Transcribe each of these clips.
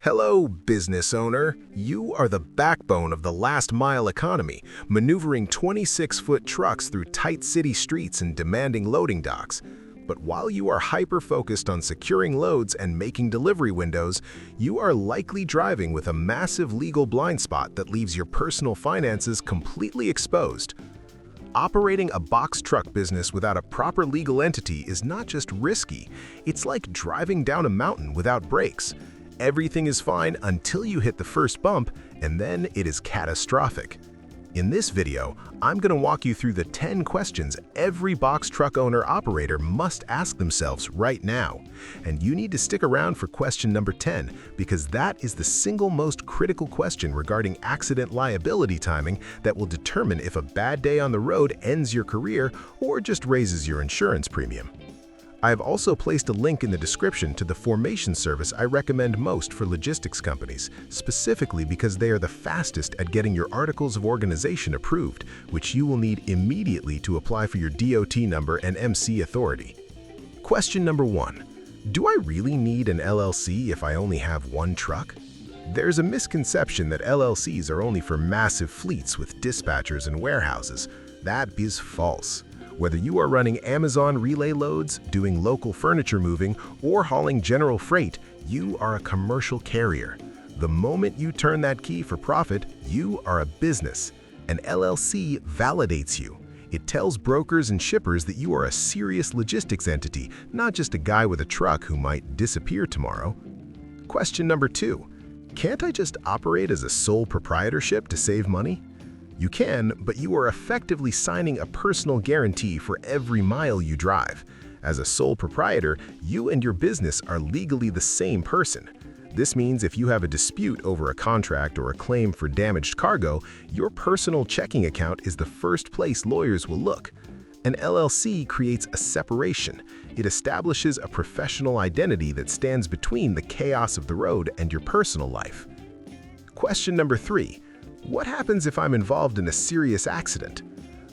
Hello, business owner. You are the backbone of the last-mile economy, maneuvering 26-foot trucks through tight city streets and demanding loading docks. But while you are hyper-focused on securing loads and making delivery windows, you are likely driving with a massive legal blind spot that leaves your personal finances completely exposed. Operating a box truck business without a proper legal entity is not just risky, it's like driving down a mountain without brakes. Everything is fine until you hit the first bump, and then it is catastrophic. In this video, I'm going to walk you through the 10 questions every box truck owner-operator must ask themselves right now. And you need to stick around for question number 10, because that is the single most critical question regarding accident liability timing that will determine if a bad day on the road ends your career or just raises your insurance premium. I have also placed a link in the description to the formation service I recommend most for logistics companies, specifically because they are the fastest at getting your articles of organization approved, which you will need immediately to apply for your DOT number and MC authority. Question number 1. Do I really need an LLC if I only have one truck? There's a misconception that LLCs are only for massive fleets with dispatchers and warehouses. That is false. Whether you are running Amazon relay loads, doing local furniture moving, or hauling general freight, you are a commercial carrier. The moment you turn that key for profit, you are a business. An LLC validates you. It tells brokers and shippers that you are a serious logistics entity, not just a guy with a truck who might disappear tomorrow. Question number 2. Can't I just operate as a sole proprietorship to save money? You can, but you are effectively signing a personal guarantee for every mile you drive. As a sole proprietor, you and your business are legally the same person. This means if you have a dispute over a contract or a claim for damaged cargo, your personal checking account is the first place lawyers will look. An LLC creates a separation. It establishes a professional identity that stands between the chaos of the road and your personal life. Question number 3. What happens if I'm involved in a serious accident?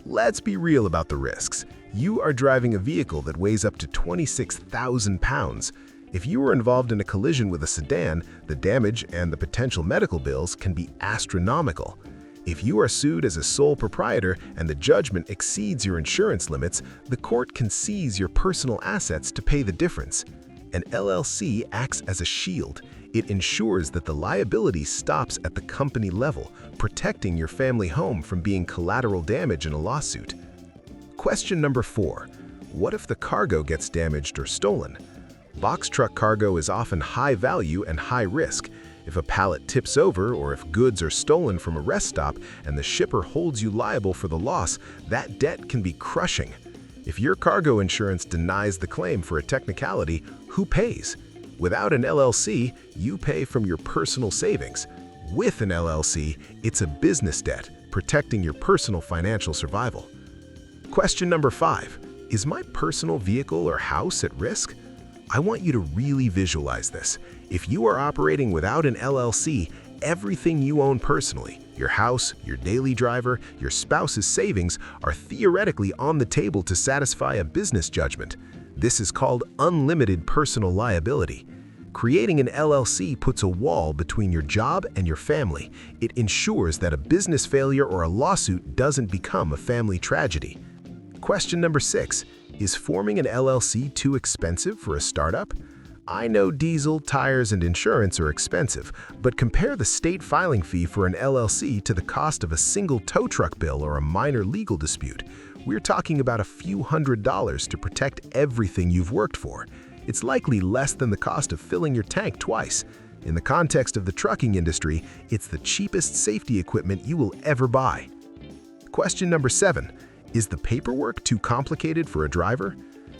Let's be real about the risks. You are driving a vehicle that weighs up to 26,000 pounds. If you were involved in a collision with a sedan, the damage and the potential medical bills can be astronomical. If you are sued as a sole proprietor and the judgment exceeds your insurance limits, the court can seize your personal assets to pay the difference. An LLC acts as a shield. It ensures that the liability stops at the company level, protecting your family home from being collateral damage in a lawsuit. Question number 4. What if the cargo gets damaged or stolen? Box truck cargo is often high value and high risk. If a pallet tips over or if goods are stolen from a rest stop and the shipper holds you liable for the loss, that debt can be crushing. If your cargo insurance denies the claim for a technicality, who pays? Without an LLC, you pay from your personal savings. With an LLC, it's a business debt, protecting your personal financial survival. Question number 5. Is my personal vehicle or house at risk? I want you to really visualize this. If you are operating without an LLC, everything you own personally, your house, your daily driver, your spouse's savings, are theoretically on the table to satisfy a business judgment. This is called unlimited personal liability. Creating an LLC puts a wall between your job and your family. It ensures that a business failure or a lawsuit doesn't become a family tragedy. Question number 6. Is forming an LLC too expensive for a startup? I know diesel, tires, and insurance are expensive, but compare the state filing fee for an LLC to the cost of a single tow truck bill or a minor legal dispute. We're talking about a few $100s to protect everything you've worked for. It's likely less than the cost of filling your tank twice. In the context of the trucking industry, it's the cheapest safety equipment you will ever buy. Question number 7. Is the paperwork too complicated for a driver?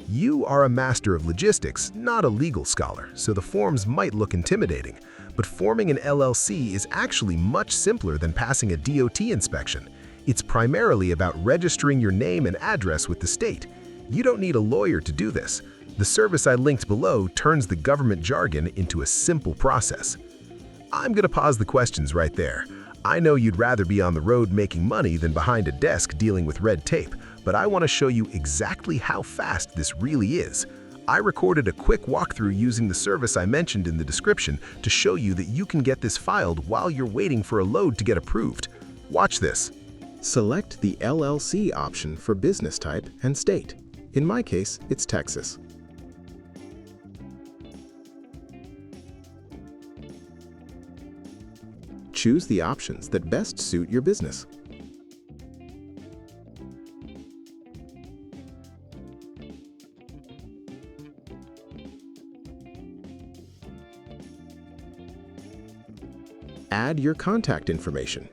You are a master of logistics, not a legal scholar, so the forms might look intimidating. But forming an LLC is actually much simpler than passing a DOT inspection. It's primarily about registering your name and address with the state. You don't need a lawyer to do this. The service I linked below turns the government jargon into a simple process. I'm going to pause the questions right there. I know you'd rather be on the road making money than behind a desk dealing with red tape, but I want to show you exactly how fast this really is. I recorded a quick walkthrough using the service I mentioned in the description to show you that you can get this filed while you're waiting for a load to get approved. Watch this. Select the LLC option for business type and state. In my case, it's Texas. Choose the options that best suit your business. Add your contact information.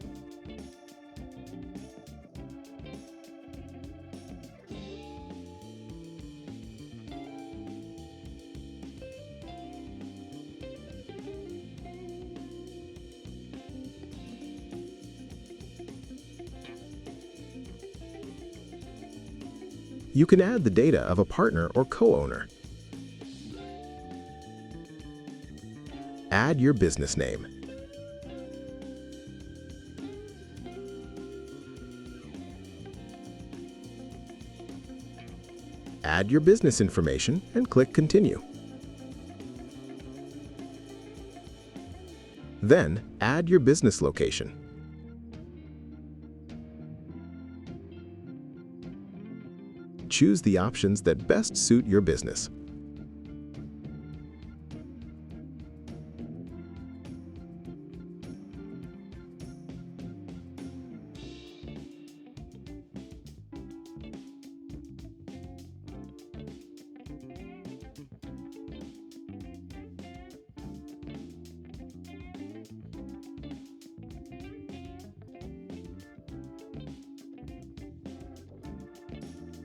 You can add the data of a partner or co-owner. Add your business name. Add your business information and click Continue. Then, add your business location. Choose the options that best suit your business.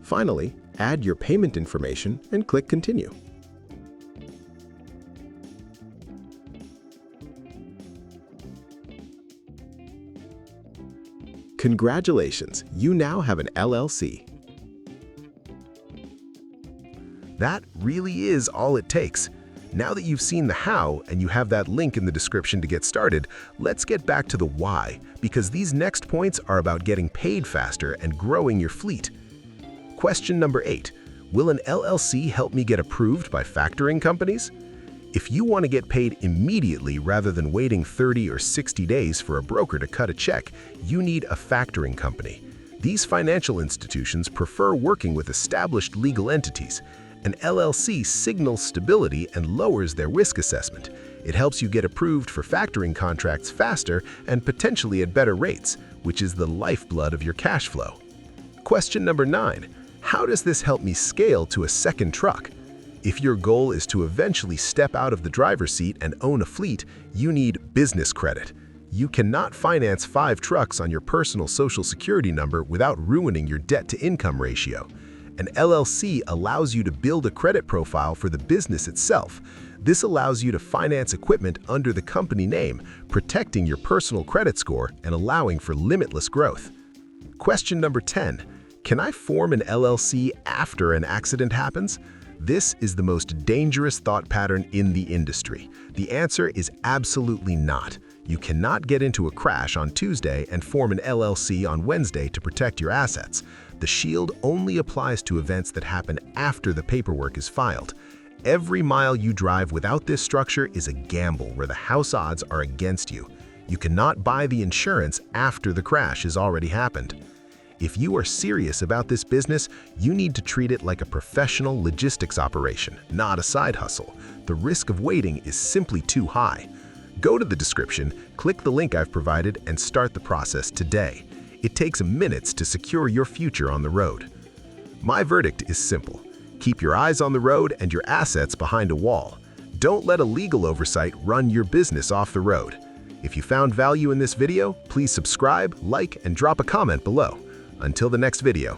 Finally, add your payment information and click Continue. Congratulations, you now have an LLC. That really is all it takes. Now that you've seen the how and you have that link in the description to get started, let's get back to the why, because these next points are about getting paid faster and growing your fleet. Question number 8. Will an LLC help me get approved by factoring companies? If you want to get paid immediately rather than waiting 30 or 60 days for a broker to cut a check, you need a factoring company. These financial institutions prefer working with established legal entities. An LLC signals stability and lowers their risk assessment. It helps you get approved for factoring contracts faster and potentially at better rates, which is the lifeblood of your cash flow. Question number 9. How does this help me scale to a second truck? If your goal is to eventually step out of the driver's seat and own a fleet, you need business credit. You cannot finance 5 trucks on your personal Social Security number without ruining your debt-to-income ratio. An LLC allows you to build a credit profile for the business itself. This allows you to finance equipment under the company name, protecting your personal credit score and allowing for limitless growth. Question number 10. Can I form an LLC after an accident happens? This is the most dangerous thought pattern in the industry. The answer is absolutely not. You cannot get into a crash on Tuesday and form an LLC on Wednesday to protect your assets. The shield only applies to events that happen after the paperwork is filed. Every mile you drive without this structure is a gamble where the house odds are against you. You cannot buy the insurance after the crash has already happened. If you are serious about this business, you need to treat it like a professional logistics operation, not a side hustle. The risk of waiting is simply too high. Go to the description, click the link I've provided, and start the process today. It takes minutes to secure your future on the road. My verdict is simple. Keep your eyes on the road and your assets behind a wall. Don't let a legal oversight run your business off the road. If you found value in this video, please subscribe, like, and drop a comment below. Until the next video.